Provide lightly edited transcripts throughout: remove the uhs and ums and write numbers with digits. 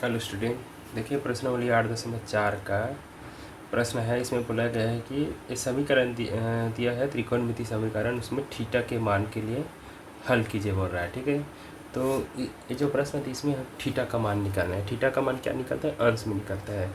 Hello student, देखिए प्रश्नावली 8.4 का प्रश्न है। इसमें बोला गया है कि ये समीकरण दिया है, त्रिकोणमिति समीकरण, उसमें थीटा के मान के लिए हल कीजिए बोल रहा है। ठीक है, तो ये जो प्रश्न है इसमें थीटा का मान निकालना है। थीटा का मान क्या निकलता है? अंश में निकलता है।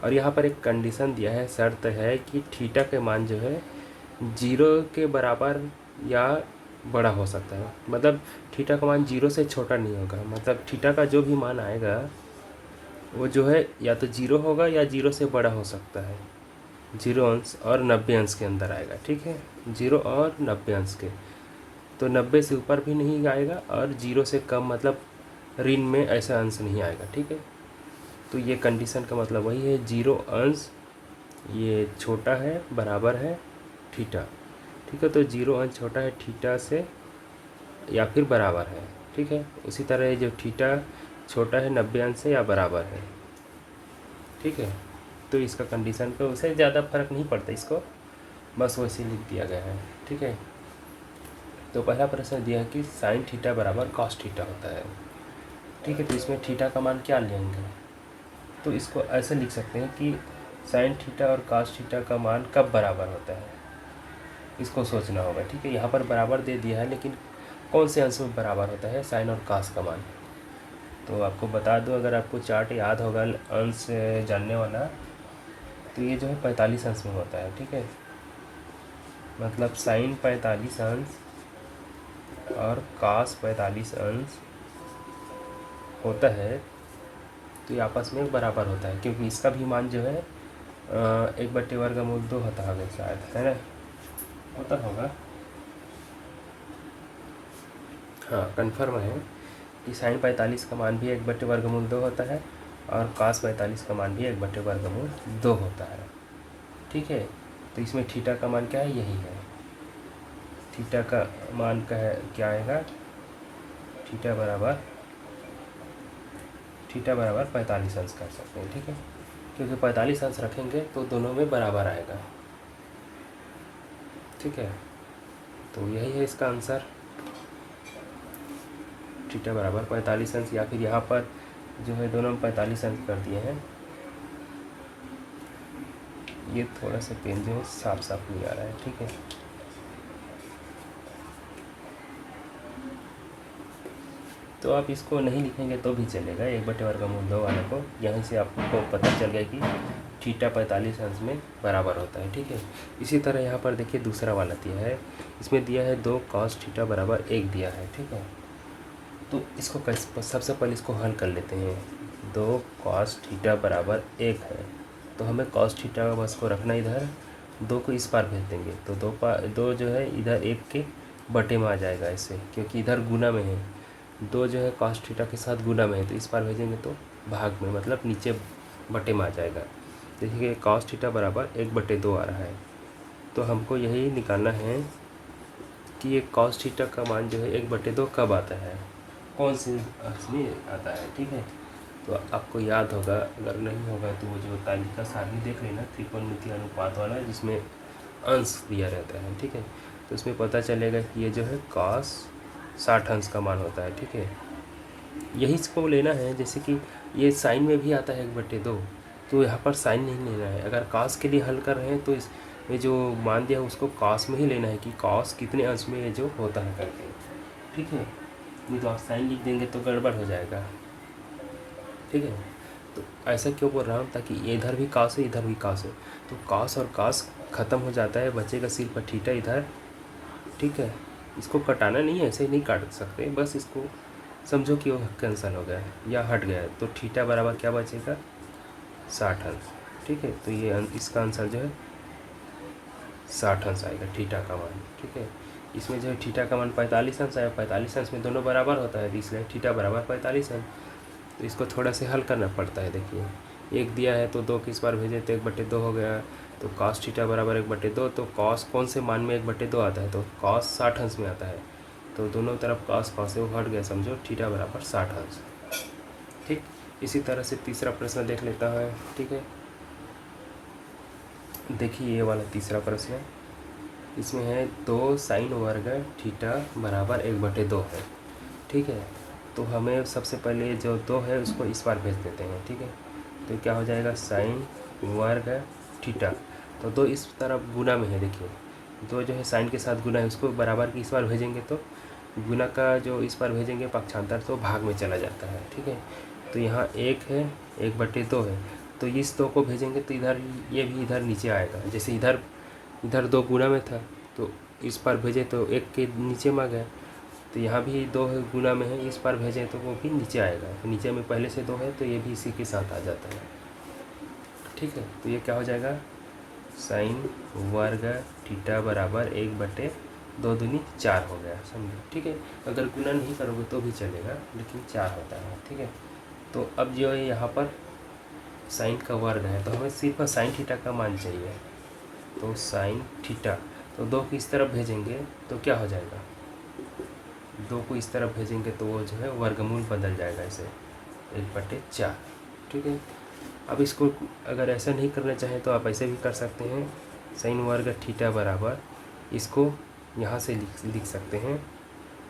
और यहाँ पर एक कंडीशन दिया है, शर्त है कि थीटा के मान जो है 0 के बराबर या बड़ा हो सकता है। मतलब थीटा का मान 0 से छोटा नहीं होगा। मतलब थीटा का जो भी मान आएगा वो जो है या तो 0 होगा या 0 से बड़ा हो सकता है। 0 अंश और 90 अंश के अंदर आएगा। ठीक है, 0 और 90 अंश के, तो 90 से ऊपर भी नहीं आएगा और 0 से कम मतलब ऋण में ऐसा अंश नहीं आएगा। ठीक है, तो ये कंडीशन का मतलब वही है, 0 अंश ये छोटा है बराबर है थीटा। ठीक है, तो 0 अंश छोटा है थीटा से या फिर बराबर है। ठीक है, उसी तरह ये जो थीटा छोटा है 90 अंश से या बराबर है। ठीक है, तो इसका कंडीशन पे उसे ज़्यादा फर्क नहीं पड़ता, इसको बस वैसे लिख दिया गया है। ठीक है, तो पहला प्रश्न दिया है कि साइन थीटा बराबर कॉस थीटा होता है। ठीक है, तो इसमें थीटा का मान क्या लेंगे? तो इसको ऐसे लिख सकते हैं कि साइन थीटा और कॉस थीटा का मान कब बराबर होता है, इसको सोचना होगा। ठीक है, यहाँ पर बराबर दे दिया है, लेकिन कौन से अंश में बराबर होता है साइन और कॉस का मान? तो आपको बता दूं, अगर आपको चार्ट याद होगा अंश जानने वाला, तो ये जो है 45 अंश में होता है। ठीक है, मतलब साइन 45 अंश और कॉस 45 अंश होता है, तो ये आपस में बराबर होता है, क्योंकि इसका भी मान जो है 1/2 होता होगा शायद, है ना? होता होगा, हाँ कन्फर्म है कि साइन 45 का मान भी 1/2 होता है और कॉस 45 का मान भी 1/2 होता है। ठीक है, तो इसमें थीटा का मान क्या है? यही है। थीटा का मान का है क्या आएगा? थीटा बराबर 45 अंश कर सकते हैं। ठीक है, क्योंकि 45 अंश रखेंगे तो दोनों में बराबर आएगा। ठीक है, तो यही है इसका आंसर, थीटा बराबर 45 अंश, या फिर यहाँ पर जो है दोनों में 45 अंश कर दिए हैं। ये थोड़ा सा पेन जो है साफ साफ नहीं आ रहा है। ठीक है, तो आप इसको नहीं लिखेंगे तो भी चलेगा, 1/2 वाले को, यहाँ से आपको पता चल गया कि थीटा 45 अंश में बराबर होता है। ठीक है, इसी तरह यहाँ पर देखिए दूसरा वाला दिया है, इसमें दिया है 2 कॉस थीटा बराबर 1 दिया है। ठीक है, तो इसको सबसे पहले इसको हल कर लेते हैं। 2 कॉस थीटा बराबर 1 है, तो हमें कॉस थीटा बस को रखना इधर, 2 को इस पार भेज देंगे, तो 2 जो है इधर 1 के बटे में आ जाएगा ऐसे, क्योंकि इधर गुना में है। 2 जो है कॉस थीटा के साथ गुना में है, तो इस पार भेजेंगे तो भाग में, मतलब नीचे बटे में आ जाएगा। देखिए कॉस थीटा बराबर 1/2 आ रहा है, तो हमको यही निकालना है कि ये कॉस थीटा का मान जो है 1/2 कब आता है, कौन से अंश में आता है। ठीक है, तो आपको याद होगा, अगर नहीं होगा तो वो जो तालिका सारणी देख लेना, त्रिकोणमितीय अनुपात वाला, जिसमें अंश दिया रहता है। ठीक है, तो उसमें पता चलेगा कि ये जो है कॉस 60 अंश का मान होता है। ठीक है, यही इसको लेना है, जैसे कि ये साइन में भी आता है 1/2, तो यहाँ पर साइन नहीं लेना है। अगर कॉस के लिए हल कर रहे हैं तो इस ये जो मान दिया है उसको कॉस में ही लेना है, कि कॉस कितने अंश में ये जो होता है करके। ठीक है, नहीं तो आप साइन लिख देंगे तो गड़बड़ हो जाएगा। ठीक है, तो ऐसा क्यों बोल रहा हूँ, ताकि इधर भी कॉस है इधर भी कॉस है, तो कॉस और कॉस ख़त्म हो जाता है, बचेगा सिर्फ थीटा इधर। ठीक है, इसको कटाना नहीं है, ऐसे ही नहीं काट सकते, बस इसको समझो कि वो कैंसिल हो गया है या हट गया है, तो थीटा बराबर क्या बचेगा? 60 अंश। ठीक है, तो ये इसका आंसर जो है 60 अंश आएगा थीटा का मान। ठीक है, इसमें जो है थीटा का मान 45 अंश आया, 45 अंश में दोनों बराबर होता है, इसलिए थीटा बराबर 45 अंश। तो इसको थोड़ा से हल करना पड़ता है। देखिए 1 दिया है तो 2 किस बार भेजे तो 1/2 हो गया, तो कॉस थीटा बराबर 1/2, तो कॉस कौन से मान में 1/2 आता है? तो कॉस 60 अंश में आता है, तो दोनों तरफ कॉस कॉस से वो हट गया, समझो थीटा बराबर 60 अंश। ठीक, इसी तरह से तीसरा प्रश्न देख लेता है। ठीक है, देखिए ये वाला तीसरा प्रश्न है, इसमें है 2 साइन वर्ग थीटा बराबर 1/2 है। ठीक है, तो हमें सबसे पहले जो 2 है उसको इस बार भेज देते हैं, ठीक है। तो क्या हो जाएगा, साइन वर्ग थीटा, तो 2 इस तरफ गुना में है, देखिए 2 जो है साइन के साथ गुना है, उसको बराबर की इस बार भेजेंगे तो गुना का जो इस बार भेजेंगे पक्षांतर तो भाग में चला जाता है, ठीक है। तो यहाँ 1 है, 1/2 है, तो इस 2 को भेजेंगे तो इधर ये भी इधर नीचे आएगा। जैसे इधर 2 गुना में था तो इस पार भेजे तो 1 के नीचे में आ गया, तो यहाँ भी 2 गुना में है, इस पार भेजें तो वो भी नीचे आएगा। तो नीचे में पहले से 2 है तो ये भी इसी के साथ आ जाता है, ठीक है। तो ये क्या हो जाएगा, साइन वर्ग थीटा बराबर 1/2 दूनी 4 हो गया, समझे, ठीक है। अगर गुना नहीं करोगे तो भी चलेगा, लेकिन 4 होता है, ठीक है। तो अब जो है यहाँ पर साइन का वर्ग है, तो हमें सिर्फ साइन थीटा का मान चाहिए। तो साइन थीटा, तो 2 को इस तरफ भेजेंगे तो क्या हो जाएगा, 2 को इस तरफ भेजेंगे तो वो जो है वर्गमूल बदल जाएगा ऐसे 1/4, ठीक है। अब इसको अगर ऐसा नहीं करना चाहें तो आप ऐसे भी कर सकते हैं, साइन वर्ग थीटा बराबर, इसको यहाँ से लिख सकते हैं,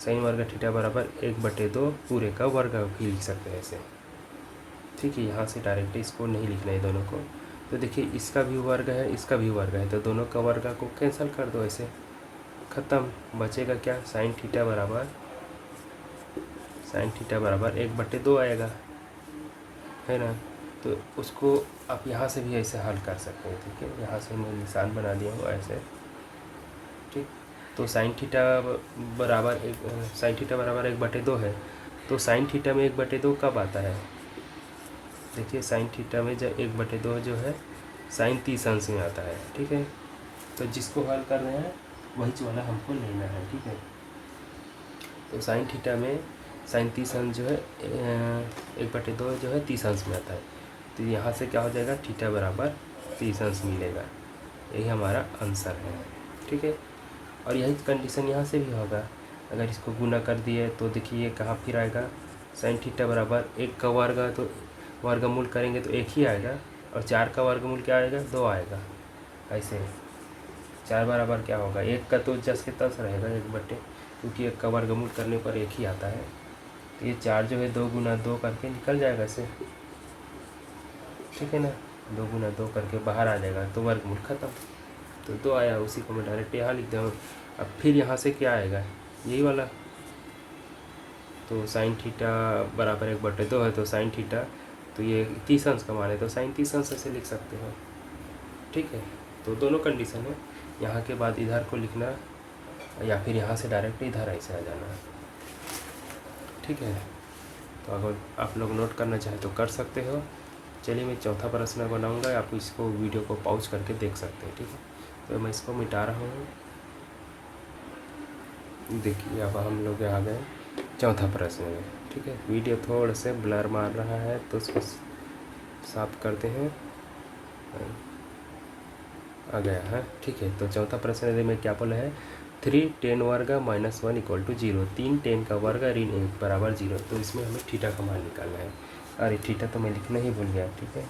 साइन वर्ग थीटा बराबर 1/2 पूरे का वर्ग भी लिख सकते हैं ऐसे, ठीक है। यहाँ से डायरेक्ट इसको नहीं लिखना है दोनों को। तो देखिए इसका भी वर्ग है, इसका भी वर्ग है, तो दोनों का वर्ग को कैंसिल कर दो, ऐसे ख़त्म। बचेगा क्या, साइन थीटा बराबर 1/2 आएगा, है ना। तो उसको आप यहाँ से भी ऐसे हल कर सकते हैं, ठीक है। यहाँ से मैं निशान बना दिया हूँ ऐसे, ठीक। तो साइन थीटा बराबर 1/2 है, तो साइन थीटा में 1/2 कब आता है, देखिए साइन थीटा में जब 1/2 जो है साइन 30 अंश में आता है, ठीक है। तो जिसको हल कर रहे हैं वही वाला हमको लेना है, ठीक है। तो साइन थीटा में साइन 30 अंश जो है 1/2 जो है 30 अंश में आता है, तो यहाँ से क्या हो जाएगा, थीटा बराबर 30 अंश मिलेगा, यही हमारा आंसर है, ठीक है। और यही कंडीशन यहाँ से भी होगा, अगर इसको गुना कर दिए तो देखिए कहाँ फिर आएगा, साइन थीटा बराबर 1 का वर्ग, तो वर्गमूल करेंगे तो 1 ही आएगा, और 4 का वर्गमूल क्या आएगा, 2 आएगा। ऐसे 4 बराबर क्या होगा, 1 का तो जस के तस रहेगा 1/, क्योंकि 1 का वर्गमूल करने पर 1 ही आता है। तो ये 4 जो है 2 गुना 2 करके निकल जाएगा ऐसे, ठीक है ना, 2 गुना 2 करके बाहर आ जाएगा, तो वर्गमूल खत्म। तो 2 आया, उसी को मैं डायरेक्ट यहाँ लिख दूँ। अब फिर यहाँ से क्या आएगा, यही वाला, तो साइन थीटा बराबर 1/2 है, तो साइन थीटा, तो ये 30 अंश का मान है, तो साइन 30 अंश ऐसे लिख सकते हो, ठीक है। तो दोनों कंडीशन है, यहाँ के बाद इधर को लिखना या फिर यहाँ से डायरेक्ट इधर ऐसे आ जाना, ठीक है। तो अगर आप लोग नोट करना चाहें तो कर सकते हो। चलिए मैं चौथा प्रश्न बनाऊंगा, आप इसको वीडियो को पॉज करके देख सकते हैं, ठीक है। तो मैं इसको मिटा रहा हूँ, देखिए अब हम लोग आ गए चौथा प्रश्न में, ठीक है। वीडियो थोड़ा से ब्लर मार रहा है तो उसको साफ करते हैं, आ गया है, ठीक है। तो चौथा प्रश्न में क्या बोला है, 3 tan वर्ग -1 = 0, 3 tan का वर्ग ऋण 1 बराबर 0। तो इसमें हमें थीटा का मान निकालना है, अरे थीटा तो मैं लिखना ही भूल गया, ठीक है।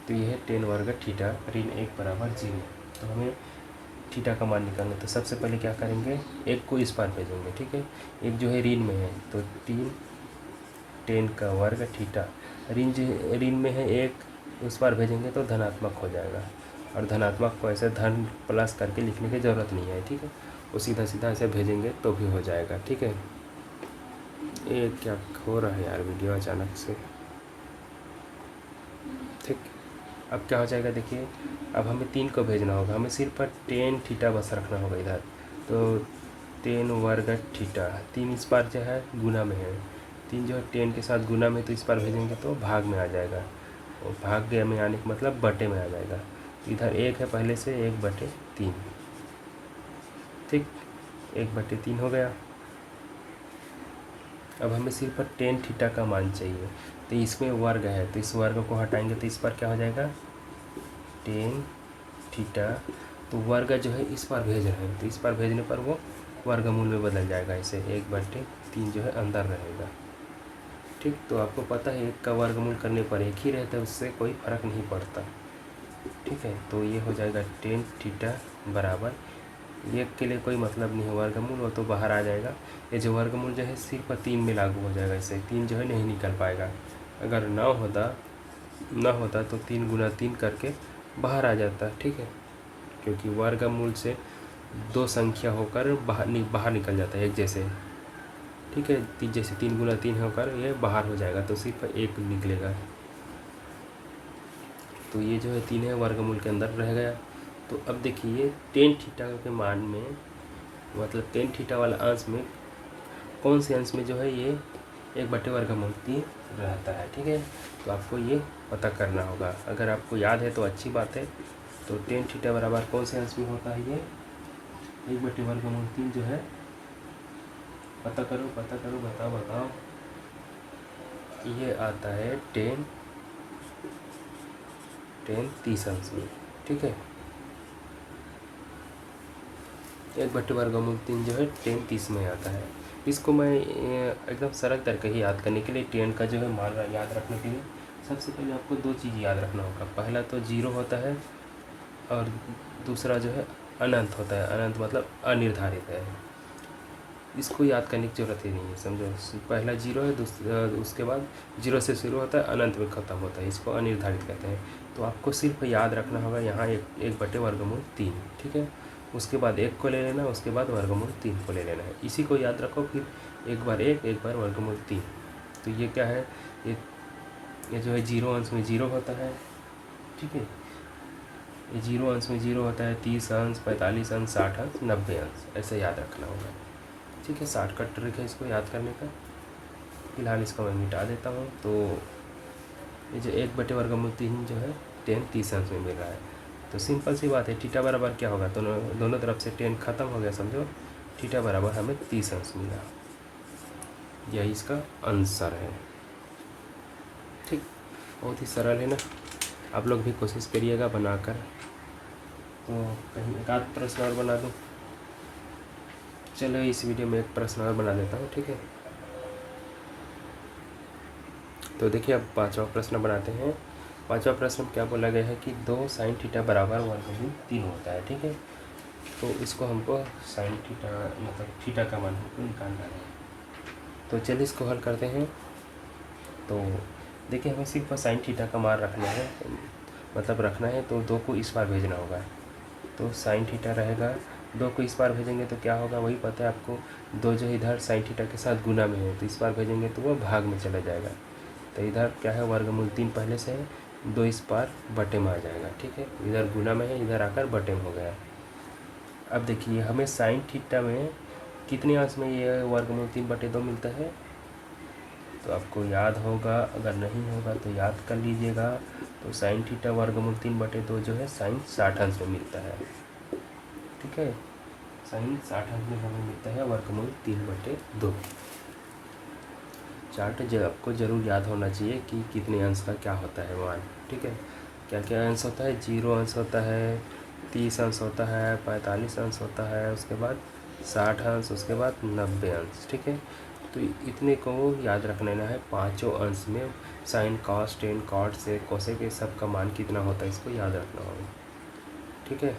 तो ये है tan वर्ग थीटा ऋण 1 बराबर 0। तो हमें थीटा का मान निकालना, तो सबसे पहले क्या करेंगे, 1 को इस पार भेजेंगे, ठीक है। 1 जो है ऋण में है, तो 3 tan का वर्ग थीटा, ऋण में है 1, उस पार भेजेंगे तो धनात्मक हो जाएगा, और धनात्मक को ऐसे धन प्लस करके लिखने की ज़रूरत नहीं है, ठीक है। वो सीधा सीधा ऐसे भेजेंगे तो भी हो जाएगा, ठीक है। ये क्या हो रहा है यार, वीडियो अचानक से, ठीक। अब क्या हो जाएगा, देखिए अब हमें 3 को भेजना होगा, हमें सिर्फ tan थीटा बस रखना होगा इधर। तो tan वर्ग थीटा, 3 इस बार जो है गुना में है, 3 जो है tan के साथ गुना में, तो इस बार भेजेंगे तो भाग में आ जाएगा, और भाग में आने का मतलब बटे में आ जाएगा। तो इधर 1 है पहले से, 1/3, ठीक, 1/3 हो गया। अब हमें सिर्फ tan थीटा का मान चाहिए, तो इसमें वर्ग है, तो इस वर्ग को हटाएंगे तो इस पर क्या हो जाएगा, tan थीटा, तो वर्ग जो है इस पर भेज रहे हैं, तो इस पर भेजने पर वो वर्गमूल में बदल जाएगा, ऐसे 1/3 जो है अंदर रहेगा, ठीक। तो आपको पता है 1 का वर्गमूल करने पर 1 ही रहता है, उससे कोई फ़र्क नहीं पड़ता, ठीक है। तो ये हो जाएगा tan थीटा बराबर ये के लिए कोई मतलब नहीं है वर्गमूल, वो तो बाहर आ जाएगा। ये जो वर्गमूल जो है सिर्फ 3 में लागू हो जाएगा, इससे 3 जो है नहीं निकल पाएगा। अगर ना होता तो 3 गुना 3 करके बाहर आ जाता, ठीक है, क्योंकि वर्गमूल से 2 संख्या होकर बाहर निकल जाता है एक जैसे, ठीक है। जैसे 3 गुना 3 होकर ये बाहर हो जाएगा तो सिर्फ 1 निकलेगा। तो ये जो है 3 है वर्गमूल के अंदर रह गया। तो अब देखिए टेन थीटा के मान में, मतलब टेन थीटा वाला अंश में कौन से अंश में जो है ये 1/√3 रहता है, ठीक है। तो आपको ये पता करना होगा। अगर आपको याद है तो अच्छी बात है। तो टेन थीटा बराबर कौन से अंश में होता है ये 1/√3 जो है, पता करो बताओ। ये आता है 30 अंश में, ठीक है। 1/√3 जो है 30 में आता है। इसको मैं एकदम सरल तरीके ही याद करने के लिए 10 का जो है मान याद रखने के लिए सबसे पहले आपको 2 चीज़ याद रखना होगा। पहला तो 0 होता है और दूसरा जो है अनंत होता है। अनंत मतलब अनिर्धारित है। इसको याद करने की ज़रूरत ही नहीं है, समझो। पहला 0 है, उसके बाद 0 से शुरू होता है, अनंत में ख़त्म होता है। इसको अनिर्धारित कहते हैं। तो आपको सिर्फ याद रखना होगा यहाँ 1/√3, ठीक है। उसके बाद 1 को ले लेना, उसके बाद वर्गमूल 3 को ले लेना है। इसी को याद रखो, फिर 1 बार 1, 1 बार वर्गमूल 3। तो ये क्या है, ये जो है 0 अंश में 0 होता है, ठीक है। ये 0 अंश में 0 होता है, 30 अंश, 45 अंश, 60 अंश, 90 अंश, ऐसे याद रखना होगा, ठीक है। शॉर्टकट ट्रिक है इसको याद करने का। फिलहाल इसको मैं मिटा देता हूँ। तो ये जो 1/√3 जो है 30 अंश में मिल रहा है। तो सिंपल सी बात है, थीटा बराबर क्या होगा, तो दोनों तरफ से 10 ख़त्म हो गया, समझो। थीटा बराबर हमें 30 अंश मिला। यही इसका आंसर है, ठीक। बहुत ही सरल है ना। आप लोग भी कोशिश करिएगा बनाकर। तो कहीं एक आध प्रश्न और बना दूँ। चलो इस वीडियो में एक प्रश्न और बना देता हूँ, ठीक है। तो देखिए अब 5वां प्रश्न बनाते हैं। 5वां प्रश्न क्या बोला गया है कि 2 sin थीटा बराबर √3 होता है, ठीक है। तो इसको हमको sin थीटा मतलब थीटा का मान हमको निकालना है। तो चलिए इसको हल करते हैं। तो देखिए हमें सिर्फ sin थीटा का मान रखना है, मतलब रखना है। तो 2 को इस पार भेजना होगा। तो sin थीटा रहेगा, 2 को इस पार भेजेंगे तो क्या होगा, वही पता है आपको। 2 जो इधर sin थीटा के साथ गुना में है, तो इस पार भेजेंगे तो वो भाग में चला जाएगा। तो इधर क्या है, √3 पहले से है, 2 इस पार बटे में आ जाएगा, ठीक है। इधर गुना में है, इधर आकर बटे में हो गया। अब देखिए हमें sin थीटा में कितने अंश में ये √3/2 मिलता है, तो आपको याद होगा। अगर नहीं होगा तो याद कर लीजिएगा। तो sin थीटा √3/2 जो है sin 60 अंश में मिलता है, ठीक है। sin 60 अंश में हमें मिलता है √3/2। चार्ट जो आपको ज़रूर याद होना चाहिए कि कितने अंश का क्या होता है मान, ठीक है। क्या क्या अंश होता है, 0 अंश होता है, 30 अंश होता है, 45 अंश होता है, उसके बाद 60 अंश, उसके बाद 90 अंश, ठीक है। तो इतने को याद रख लेना है। 5 अंश में साइन, कॉस, टेन, कॉट, सेक, कोसेक, ये सब का मान कितना होता है, इसको याद रखना होगा, ठीक है।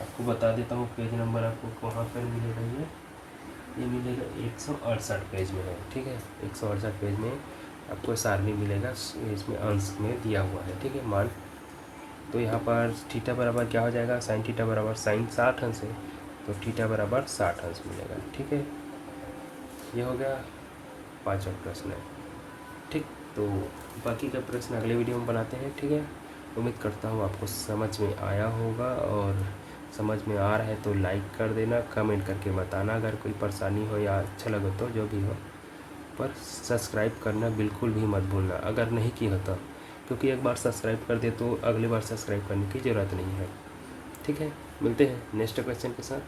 आपको बता देता हूँ पेज नंबर आपको कहाँ पर मिलेगा। ये मिलेगा 168 पेज में है, ठीक है। 168 पेज में आपको सारणी मिलेगा, इसमें अंश में दिया हुआ है, ठीक है, मान। तो यहाँ पर थीटा बराबर क्या हो जाएगा, sin थीटा बराबर sin 60 अंश है, तो थीटा बराबर 60 अंश मिलेगा, ठीक है। ये हो गया 5वां प्रश्न है, ठीक। तो बाकी का प्रश्न अगले वीडियो में बनाते हैं, ठीक है। उम्मीद करता हूँ आपको समझ में आया होगा, और समझ में आ रहा है तो लाइक कर देना, कमेंट करके बताना अगर कोई परेशानी हो या अच्छा लगे तो, जो भी हो। पर सब्सक्राइब करना बिल्कुल भी मत भूलना अगर नहीं किया तो, क्योंकि एक बार सब्सक्राइब कर दे तो अगली बार सब्सक्राइब करने की ज़रूरत नहीं है, ठीक है। मिलते हैं नेक्स्ट क्वेश्चन के साथ।